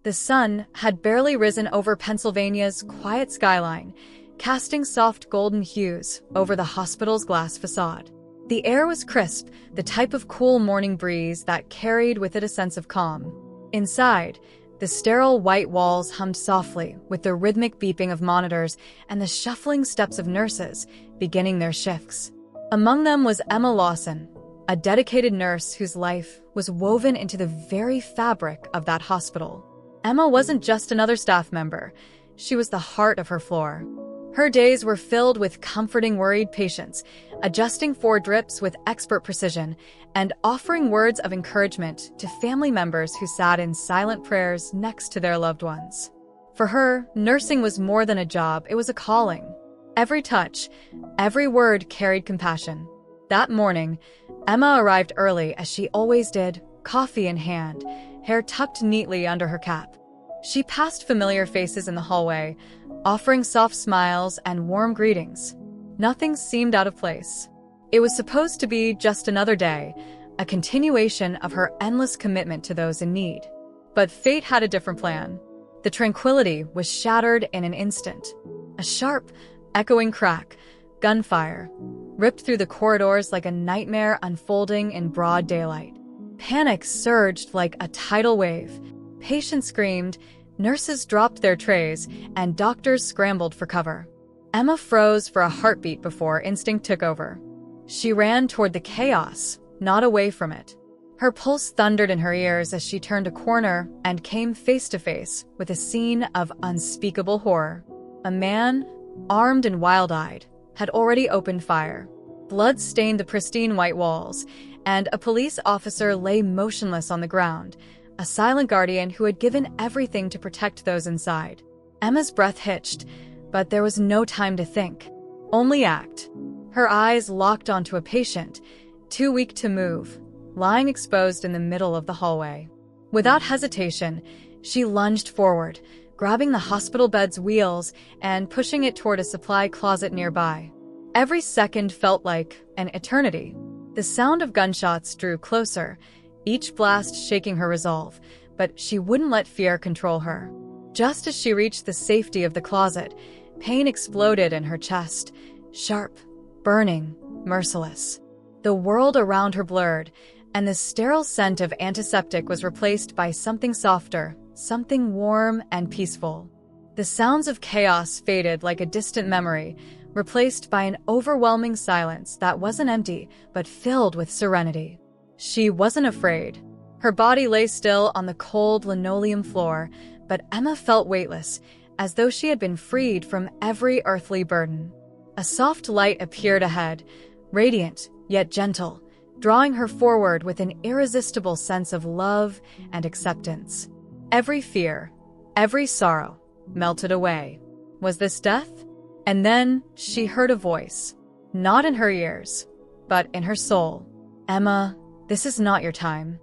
The sun had barely risen over Pennsylvania's quiet skyline, casting soft golden hues over the hospital's glass facade. The air was crisp, the type of cool morning breeze that carried with it a sense of calm. Inside, the sterile white walls hummed softly with the rhythmic beeping of monitors and the shuffling steps of nurses beginning their shifts. Among them was Emma Lawson, a dedicated nurse whose life was woven into the very fabric of that hospital. Emma wasn't just another staff member. She was the heart of her floor. Her days were filled with comforting worried patients, adjusting 4 drips with expert precision, and offering words of encouragement to family members who sat in silent prayers next to their loved ones. For her, nursing was more than a job, it was a calling. Every touch, every word carried compassion. That morning, Emma arrived early as she always did, coffee in hand, hair tucked neatly under her cap. She passed familiar faces in the hallway, offering soft smiles and warm greetings. Nothing seemed out of place. It was supposed to be just another day, a continuation of her endless commitment to those in need. But fate had a different plan. The tranquility was shattered in an instant. A sharp, echoing crack, gunfire, ripped through the corridors like a nightmare unfolding in broad daylight. Panic surged like a tidal wave. Patients screamed, nurses dropped their trays, and doctors scrambled for cover. Emma froze for a heartbeat before instinct took over. She ran toward the chaos, not away from it. Her pulse thundered in her ears as she turned a corner and came face to face with a scene of unspeakable horror. A man, armed and wild-eyed, had already opened fire. Blood stained the pristine white walls, and a police officer lay motionless on the ground, a silent guardian who had given everything to protect those inside. Emma's breath hitched, but there was no time to think. Only act. Her eyes locked onto a patient, too weak to move, lying exposed in the middle of the hallway. Without hesitation, she lunged forward, grabbing the hospital bed's wheels and pushing it toward a supply closet nearby. Every second felt like an eternity. The sound of gunshots drew closer, each blast shaking her resolve, but she wouldn't let fear control her. Just as she reached the safety of the closet, pain exploded in her chest, sharp, burning, merciless. The world around her blurred, and the sterile scent of antiseptic was replaced by something softer, something warm and peaceful. The sounds of chaos faded like a distant memory, replaced by an overwhelming silence that wasn't empty, but filled with serenity. She wasn't afraid. Her body lay still on the cold linoleum floor, but Emma felt weightless, as though she had been freed from every earthly burden. A soft light appeared ahead, radiant yet gentle, drawing her forward with an irresistible sense of love and acceptance. Every fear, every sorrow, melted away. Was this death? And then she heard a voice, not in her ears, but in her soul. Emma, this is not your time.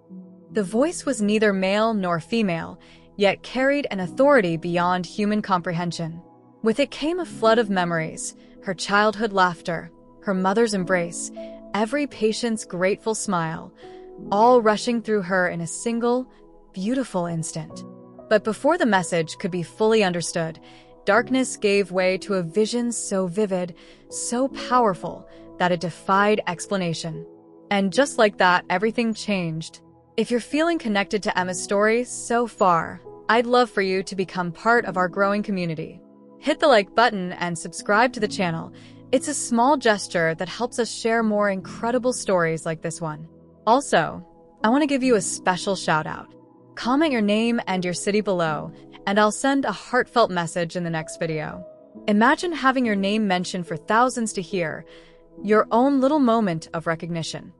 The voice was neither male nor female, yet carried an authority beyond human comprehension. With it came a flood of memories, her childhood laughter, her mother's embrace, every patient's grateful smile, all rushing through her in a single, beautiful instant. But before the message could be fully understood, darkness gave way to a vision so vivid, so powerful, that it defied explanation. And just like that, everything changed. If you're feeling connected to Emma's story so far, I'd love for you to become part of our growing community. Hit the like button and subscribe to the channel. It's a small gesture that helps us share more incredible stories like this one. Also, I want to give you a special shout out. Comment your name and your city below, and I'll send a heartfelt message in the next video. Imagine having your name mentioned for thousands to hear, your own little moment of recognition.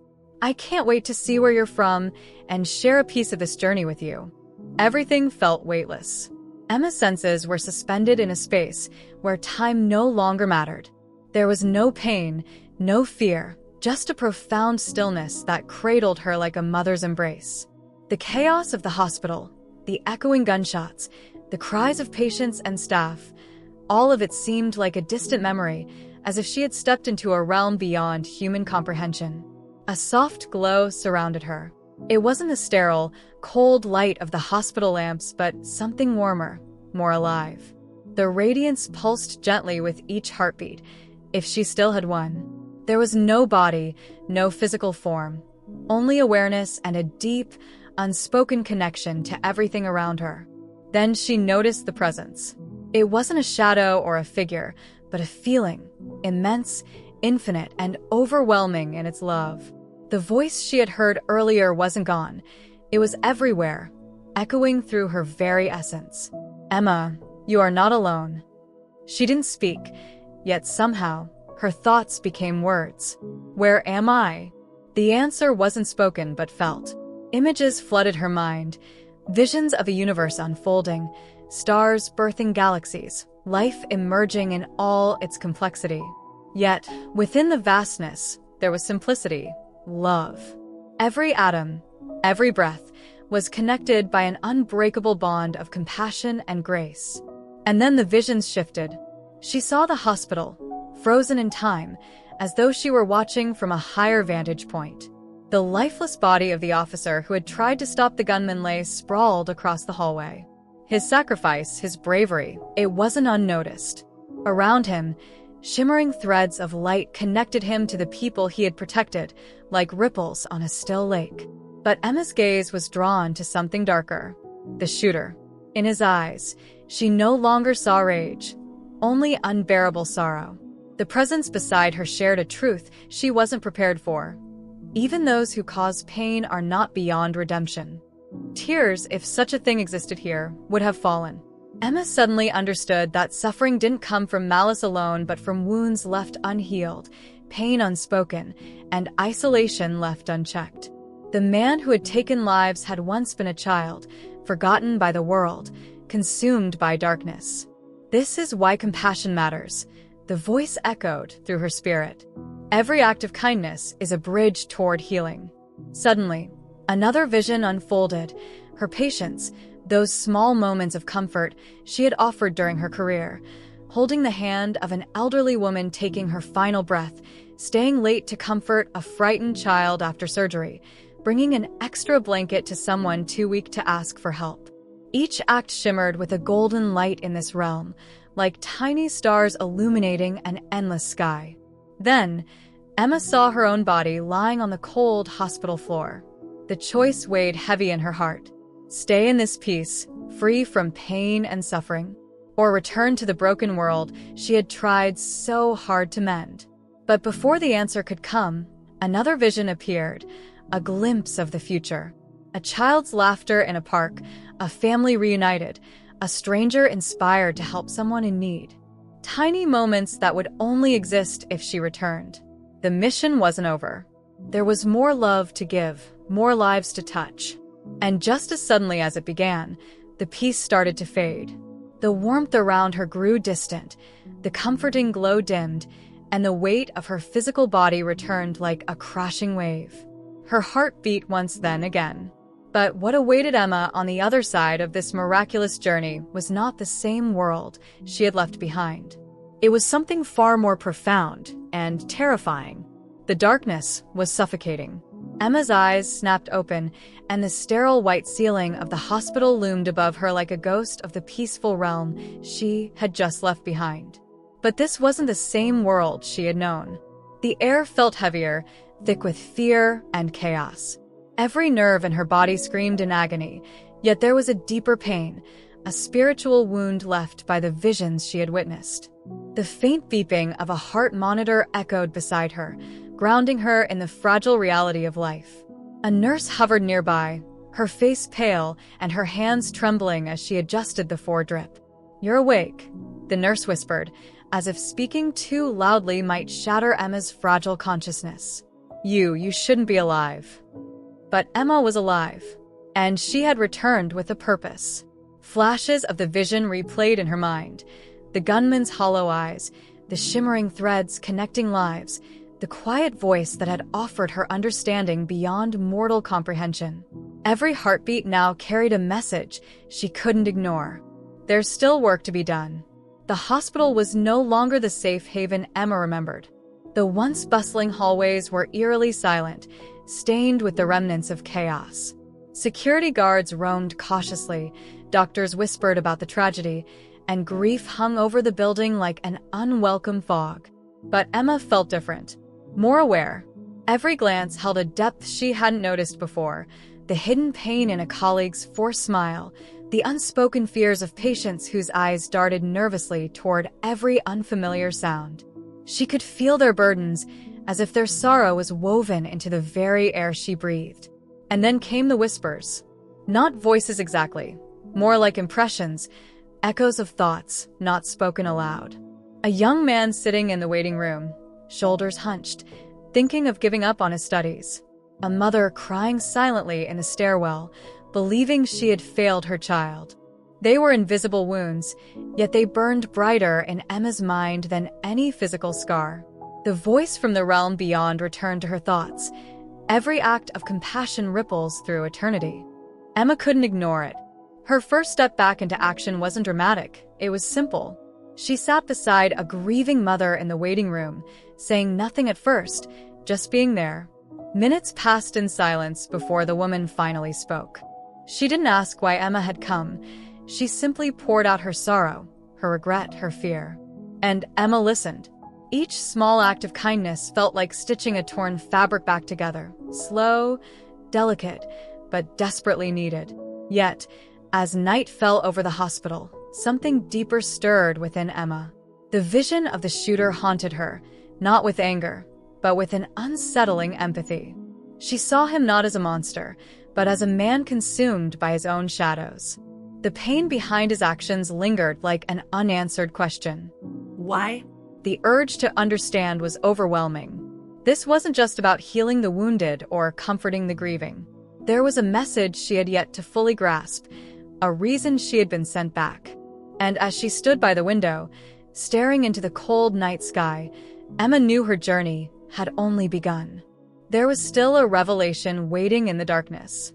I can't wait to see where you're from and share a piece of this journey with you. Everything felt weightless. Emma's senses were suspended in a space where time no longer mattered. There was no pain, no fear, just a profound stillness that cradled her like a mother's embrace. The chaos of the hospital, the echoing gunshots, the cries of patients and staff, all of it seemed like a distant memory, as if she had stepped into a realm beyond human comprehension. A soft glow surrounded her, It wasn't the sterile, cold light of the hospital lamps, but something warmer, more alive. The radiance pulsed gently with each heartbeat, if she still had one. There was no body, no physical form, only awareness and a deep, unspoken connection to everything around her. Then she noticed the presence. It wasn't a shadow or a figure, but a feeling, immense, infinite, and overwhelming in its love. The voice she had heard earlier wasn't gone. It was everywhere, echoing through her very essence. "Emma, you are not alone." She didn't speak, yet somehow, her thoughts became words. "Where am I?" The answer wasn't spoken but felt. Images flooded her mind, visions of a universe unfolding, stars birthing galaxies, life emerging in all its complexity. Yet, within the vastness, there was simplicity, love. Every atom, every breath, was connected by an unbreakable bond of compassion and grace. And then the visions shifted. She saw the hospital, frozen in time, as though she were watching from a higher vantage point. The lifeless body of the officer who had tried to stop the gunman lay sprawled across the hallway. His sacrifice, his bravery, it wasn't unnoticed. Around him, shimmering threads of light connected him to the people he had protected, like ripples on a still lake. But Emma's gaze was drawn to something darker. The shooter. In his eyes, she no longer saw rage, only unbearable sorrow. The presence beside her shared a truth she wasn't prepared for. Even those who cause pain are not beyond redemption. Tears, if such a thing existed here, would have fallen. Emma suddenly understood that suffering didn't come from malice alone, but from wounds left unhealed, pain unspoken, and isolation left unchecked. The man who had taken lives had once been a child, forgotten by the world, consumed by darkness. "This is why compassion matters," the voice echoed through her spirit. "Every act of kindness is a bridge toward healing." Suddenly, another vision unfolded. Her patience, those small moments of comfort she had offered during her career, holding the hand of an elderly woman taking her final breath, staying late to comfort a frightened child after surgery, bringing an extra blanket to someone too weak to ask for help. Each act shimmered with a golden light in this realm, like tiny stars illuminating an endless sky. Then, Emma saw her own body lying on the cold hospital floor. The choice weighed heavy in her heart. Stay in this peace, free from pain and suffering, or return to the broken world she had tried so hard to mend. But before the answer could come, another vision appeared, a glimpse of the future. A child's laughter in a park, a family reunited, a stranger inspired to help someone in need. Tiny moments that would only exist if she returned. The mission wasn't over. There was more love to give, more lives to touch. And just as suddenly as it began, the peace started to fade. The warmth around her grew distant, the comforting glow dimmed, and the weight of her physical body returned like a crashing wave. Her heart beat once then again. But what awaited Emma on the other side of this miraculous journey was not the same world she had left behind. It was something far more profound and terrifying. The darkness was suffocating. Emma's eyes snapped open, and the sterile white ceiling of the hospital loomed above her like a ghost of the peaceful realm she had just left behind. But this wasn't the same world she had known. The air felt heavier, thick with fear and chaos. Every nerve in her body screamed in agony, yet there was a deeper pain, a spiritual wound left by the visions she had witnessed. The faint beeping of a heart monitor echoed beside her, grounding her in the fragile reality of life. A nurse hovered nearby, her face pale and her hands trembling as she adjusted the foredrip. "You're awake," the nurse whispered, as if speaking too loudly might shatter Emma's fragile consciousness. You shouldn't be alive." But Emma was alive, and she had returned with a purpose. Flashes of the vision replayed in her mind. The gunman's hollow eyes, the shimmering threads connecting lives, the quiet voice that had offered her understanding beyond mortal comprehension. Every heartbeat now carried a message she couldn't ignore. There's still work to be done. The hospital was no longer the safe haven Emma remembered. The once bustling hallways were eerily silent, stained with the remnants of chaos. Security guards roamed cautiously, doctors whispered about the tragedy, and grief hung over the building like an unwelcome fog. But Emma felt different, more aware. Every glance held a depth she hadn't noticed before, the hidden pain in a colleague's forced smile, the unspoken fears of patients whose eyes darted nervously toward every unfamiliar sound. She could feel their burdens, as if their sorrow was woven into the very air she breathed. And then came the whispers. Not voices exactly, more like impressions, echoes of thoughts not spoken aloud. A young man sitting in the waiting room, shoulders hunched, thinking of giving up on his studies. A mother crying silently in the stairwell, believing she had failed her child. They were invisible wounds, yet they burned brighter in Emma's mind than any physical scar. The voice from the realm beyond returned to her thoughts. Every act of compassion ripples through eternity. Emma couldn't ignore it. Her first step back into action wasn't dramatic, it was simple. She sat beside a grieving mother in the waiting room, saying nothing at first, just being there. Minutes passed in silence before the woman finally spoke. She didn't ask why Emma had come. She simply poured out her sorrow, her regret, her fear. And Emma listened. Each small act of kindness felt like stitching a torn fabric back together, slow, delicate, but desperately needed. Yet, as night fell over the hospital, something deeper stirred within Emma. The vision of the shooter haunted her, not with anger, but with an unsettling empathy. She saw him not as a monster, but as a man consumed by his own shadows. The pain behind his actions lingered like an unanswered question. Why? The urge to understand was overwhelming. This wasn't just about healing the wounded or comforting the grieving. There was a message she had yet to fully grasp, a reason she had been sent back. And as she stood by the window, staring into the cold night sky, Emma knew her journey had only begun. There was still a revelation waiting in the darkness.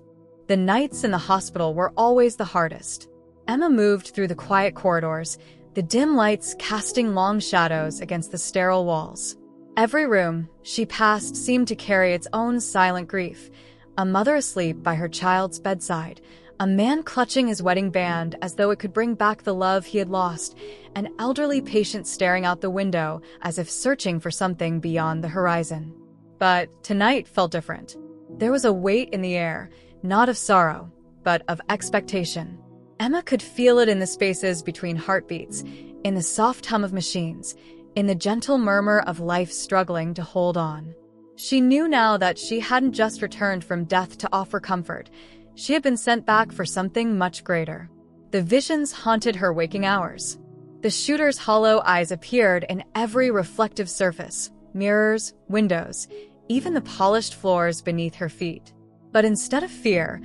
The nights in the hospital were always the hardest. Emma moved through the quiet corridors, the dim lights casting long shadows against the sterile walls. Every room she passed seemed to carry its own silent grief. A mother asleep by her child's bedside, a man clutching his wedding band as though it could bring back the love he had lost, an elderly patient staring out the window as if searching for something beyond the horizon. But tonight felt different. There was a weight in the air, not of sorrow, but of expectation. Emma could feel it in the spaces between heartbeats, in the soft hum of machines, in the gentle murmur of life struggling to hold on. She knew now that she hadn't just returned from death to offer comfort. She had been sent back for something much greater. The visions haunted her waking hours. The shooter's hollow eyes appeared in every reflective surface, mirrors, windows, even the polished floors beneath her feet. But instead of fear,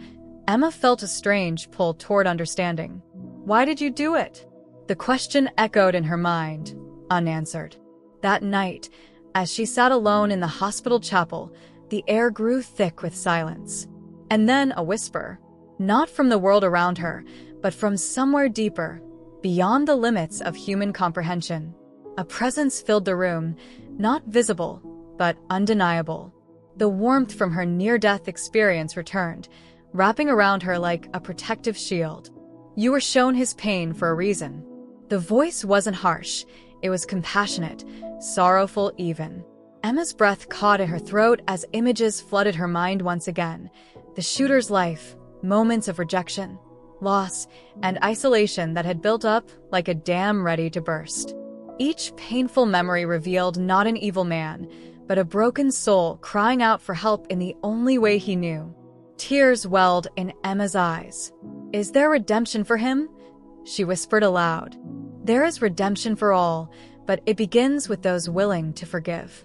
Emma felt a strange pull toward understanding. Why did you do it? The question echoed in her mind, unanswered. That night, as she sat alone in the hospital chapel, the air grew thick with silence. And then a whisper, not from the world around her, but from somewhere deeper, beyond the limits of human comprehension. A presence filled the room, not visible, but undeniable. The warmth from her near-death experience returned, wrapping around her like a protective shield. You were shown his pain for a reason. The voice wasn't harsh, it was compassionate, sorrowful even. Emma's breath caught in her throat as images flooded her mind once again. The shooter's life, moments of rejection, loss, and isolation that had built up like a dam ready to burst. Each painful memory revealed not an evil man, but a broken soul crying out for help in the only way he knew. Tears welled in Emma's eyes. Is there redemption for him? She whispered aloud. There is redemption for all, but it begins with those willing to forgive.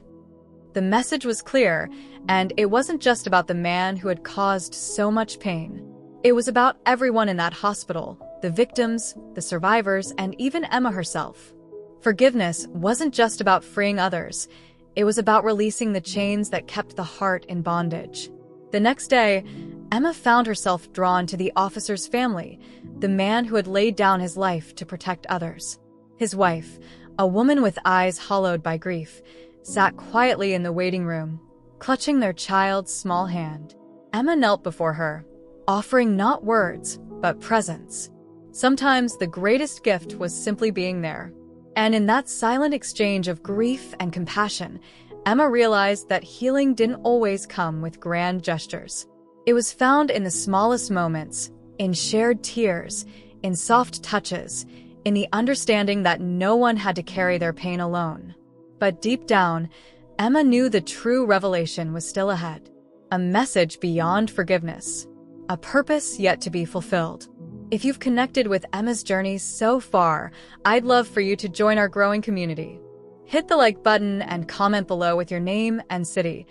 The message was clear, and it wasn't just about the man who had caused so much pain. It was about everyone in that hospital, the victims, the survivors, and even Emma herself. Forgiveness wasn't just about freeing others. It was about releasing the chains that kept the heart in bondage. The next day, Emma found herself drawn to the officer's family, the man who had laid down his life to protect others. His wife, a woman with eyes hollowed by grief, sat quietly in the waiting room, clutching their child's small hand. Emma knelt before her, offering not words, but presence. Sometimes the greatest gift was simply being there. And in that silent exchange of grief and compassion, Emma realized that healing didn't always come with grand gestures. It was found in the smallest moments, in shared tears, in soft touches, in the understanding that no one had to carry their pain alone. But deep down, Emma knew the true revelation was still ahead. A message beyond forgiveness. A purpose yet to be fulfilled. If you've connected with Emma's journey so far, I'd love for you to join our growing community. Hit the like button and comment below with your name and city.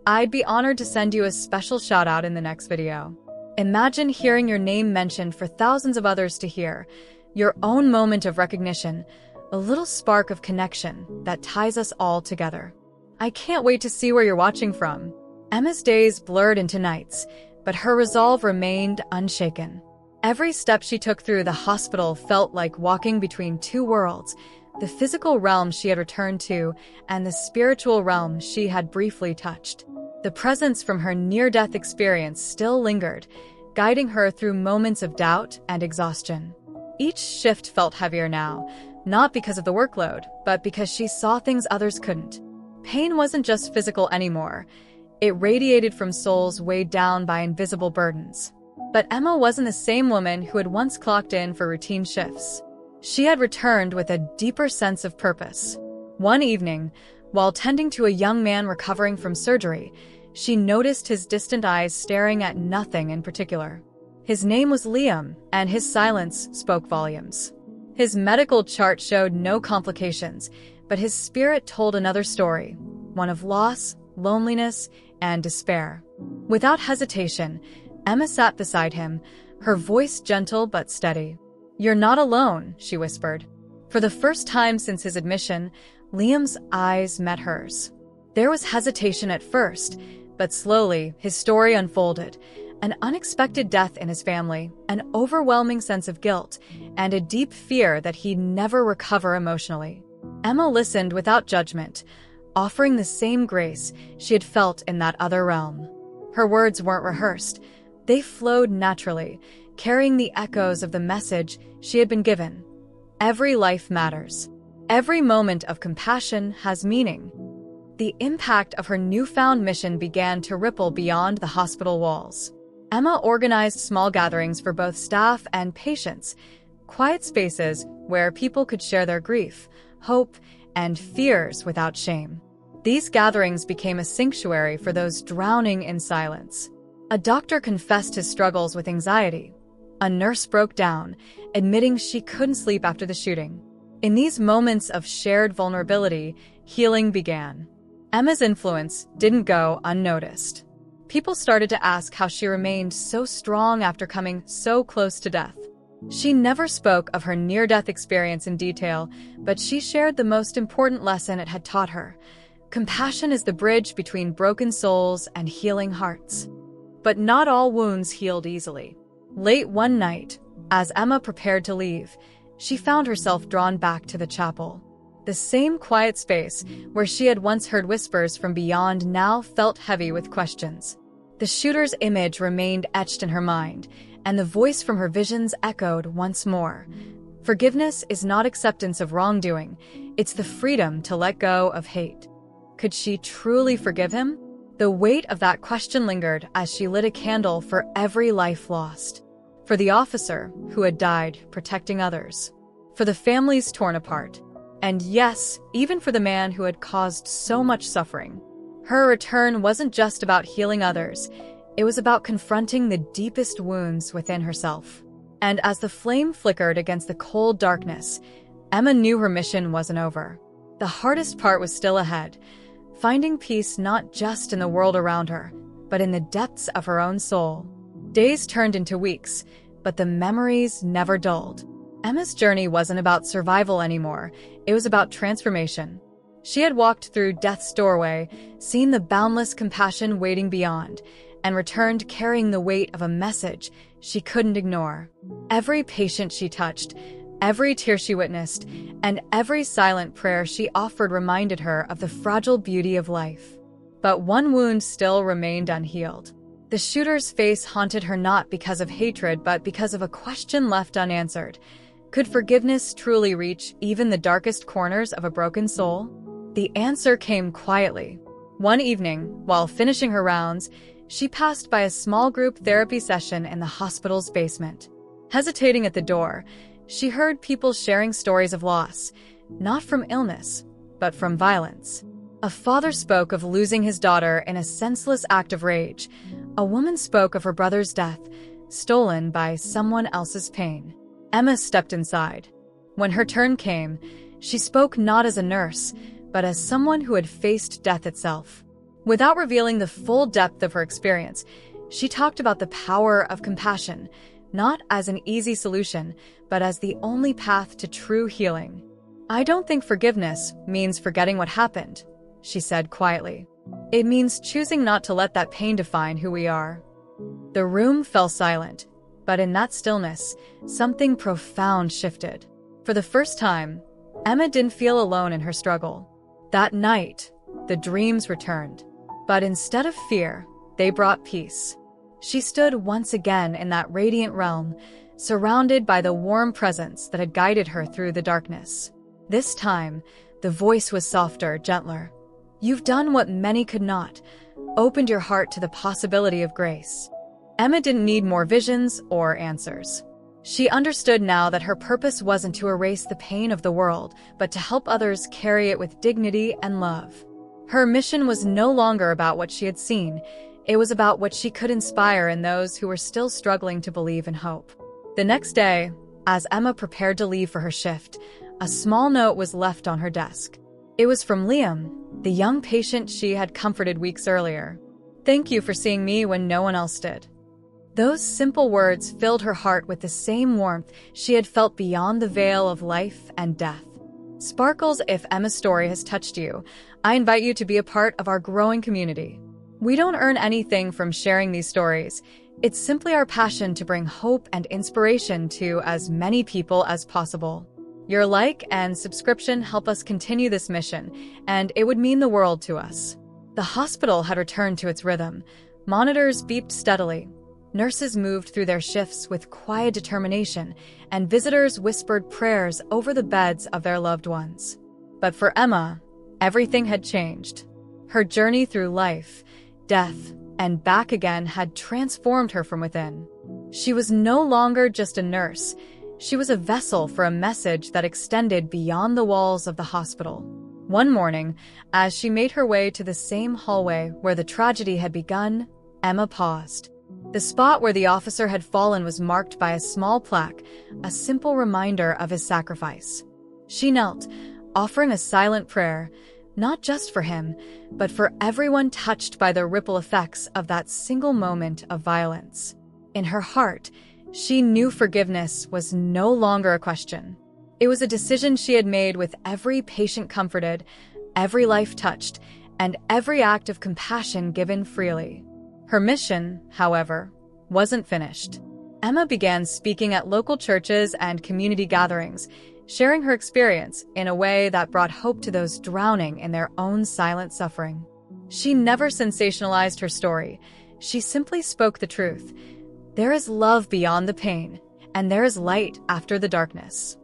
I'd be honored to send you a special shout out in the next video. Imagine hearing your name mentioned for thousands of others to hear. Your own moment of recognition, a little spark of connection that ties us all together. I can't wait to see where you're watching from. Emma's days blurred into nights, but her resolve remained unshaken. Every step she took through the hospital felt like walking between two worlds, the physical realm she had returned to and the spiritual realm she had briefly touched. The presence from her near-death experience still lingered, guiding her through moments of doubt and exhaustion. Each shift felt heavier now, not because of the workload, but because she saw things others couldn't. Pain wasn't just physical anymore. It radiated from souls weighed down by invisible burdens. But Emma wasn't the same woman who had once clocked in for routine shifts. She had returned with a deeper sense of purpose. One evening, while tending to a young man recovering from surgery, she noticed his distant eyes staring at nothing in particular. His name was Liam, and his silence spoke volumes. His medical chart showed no complications, but his spirit told another story, one of loss, loneliness, and despair. Without hesitation, Emma sat beside him, her voice gentle but steady. "You're not alone," she whispered. For the first time since his admission, Liam's eyes met hers. There was hesitation at first, but slowly his story unfolded. An unexpected death in his family, an overwhelming sense of guilt, and a deep fear that he'd never recover emotionally. Emma listened without judgment, offering the same grace she had felt in that other realm. Her words weren't rehearsed. They flowed naturally, carrying the echoes of the message she had been given. Every life matters. Every moment of compassion has meaning. The impact of her newfound mission began to ripple beyond the hospital walls. Emma organized small gatherings for both staff and patients, quiet spaces where people could share their grief, hope, and fears without shame. These gatherings became a sanctuary for those drowning in silence. A doctor confessed his struggles with anxiety. A nurse broke down, admitting she couldn't sleep after the shooting. In these moments of shared vulnerability, healing began. Emma's influence didn't go unnoticed. People started to ask how she remained so strong after coming so close to death. She never spoke of her near-death experience in detail, but she shared the most important lesson it had taught her. Compassion is the bridge between broken souls and healing hearts. But not all wounds healed easily. Late one night, as Emma prepared to leave, she found herself drawn back to the chapel. The same quiet space where she had once heard whispers from beyond now felt heavy with questions. The shooter's image remained etched in her mind, and the voice from her visions echoed once more. Forgiveness is not acceptance of wrongdoing, it's the freedom to let go of hate. Could she truly forgive him? The weight of that question lingered as she lit a candle for every life lost. For the officer who had died protecting others. For the families torn apart. And yes, even for the man who had caused so much suffering. Her return wasn't just about healing others. It was about confronting the deepest wounds within herself. And as the flame flickered against the cold darkness, Emma knew her mission wasn't over. The hardest part was still ahead. Finding peace not just in the world around her, but in the depths of her own soul. Days turned into weeks, but the memories never dulled. Emma's journey wasn't about survival anymore, it was about transformation. She had walked through death's doorway, seen the boundless compassion waiting beyond, and returned carrying the weight of a message she couldn't ignore. Every patient she touched, Every tear she witnessed, and every silent prayer she offered reminded her of the fragile beauty of life. But one wound still remained unhealed. The shooter's face haunted her not because of hatred, but because of a question left unanswered. Could forgiveness truly reach even the darkest corners of a broken soul? The answer came quietly. One evening, while finishing her rounds, she passed by a small group therapy session in the hospital's basement. Hesitating at the door, she heard people sharing stories of loss, not from illness, but from violence. A father spoke of losing his daughter in a senseless act of rage. A woman spoke of her brother's death, stolen by someone else's pain. Emma stepped inside. When her turn came, she spoke not as a nurse, but as someone who had faced death itself. Without revealing the full depth of her experience, she talked about the power of compassion, not as an easy solution, but as the only path to true healing. "I don't think forgiveness means forgetting what happened," she said quietly. "It means choosing not to let that pain define who we are." The room fell silent, but in that stillness, something profound shifted. For the first time, Emma didn't feel alone in her struggle. That night, the dreams returned. But instead of fear, they brought peace. She stood once again in that radiant realm, surrounded by the warm presence that had guided her through the darkness. This time, the voice was softer, gentler. "You've done what many could not, opened your heart to the possibility of grace." Emma didn't need more visions or answers. She understood now that her purpose wasn't to erase the pain of the world, but to help others carry it with dignity and love. Her mission was no longer about what she had seen. It was about what she could inspire in those who were still struggling to believe and hope. The next day, as Emma prepared to leave for her shift, a small note was left on her desk. It was from Liam, the young patient she had comforted weeks earlier. "Thank you for seeing me when no one else did." Those simple words filled her heart with the same warmth she had felt beyond the veil of life and death. Sparkles, if Emma's story has touched you, I invite you to be a part of our growing community. We don't earn anything from sharing these stories. It's simply our passion to bring hope and inspiration to as many people as possible. Your like and subscription help us continue this mission, and it would mean the world to us. The hospital had returned to its rhythm. Monitors beeped steadily. Nurses moved through their shifts with quiet determination, and visitors whispered prayers over the beds of their loved ones. But for Emma, everything had changed. Her journey through life, death, and back again had transformed her from within. She was no longer just a nurse. She was a vessel for a message that extended beyond the walls of the hospital. One morning, as she made her way to the same hallway where the tragedy had begun, Emma paused. The spot where the officer had fallen was marked by a small plaque, a simple reminder of his sacrifice. She knelt, offering a silent prayer, not just for him, but for everyone touched by the ripple effects of that single moment of violence. In her heart, she knew forgiveness was no longer a question. It was a decision she had made with every patient comforted, every life touched, and every act of compassion given freely. Her mission, however, wasn't finished. Emma began speaking at local churches and community gatherings, sharing her experience in a way that brought hope to those drowning in their own silent suffering. She never sensationalized her story. She simply spoke the truth. There is love beyond the pain, and there is light after the darkness.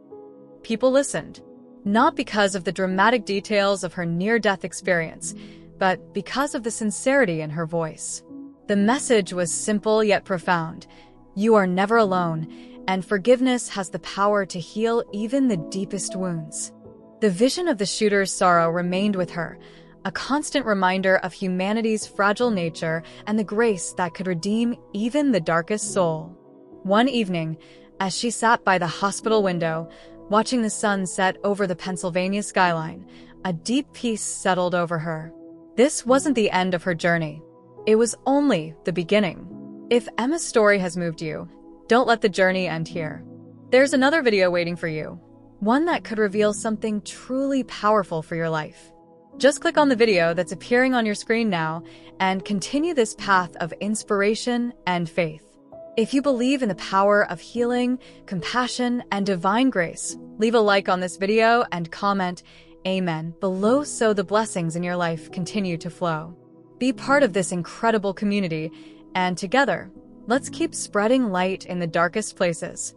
People listened, not because of the dramatic details of her near-death experience, but because of the sincerity in her voice. The message was simple yet profound. You are never alone, and forgiveness has the power to heal even the deepest wounds. The vision of the shooter's sorrow remained with her, a constant reminder of humanity's fragile nature and the grace that could redeem even the darkest soul. One evening, as she sat by the hospital window, watching the sun set over the Pennsylvania skyline, a deep peace settled over her. This wasn't the end of her journey. It was only the beginning. If Emma's story has moved you, don't let the journey end here. There's another video waiting for you, one that could reveal something truly powerful for your life. Just click on the video that's appearing on your screen now and continue this path of inspiration and faith. If you believe in the power of healing, compassion, and divine grace, leave a like on this video and comment Amen below so the blessings in your life continue to flow. Be part of this incredible community, and together, let's keep spreading light in the darkest places.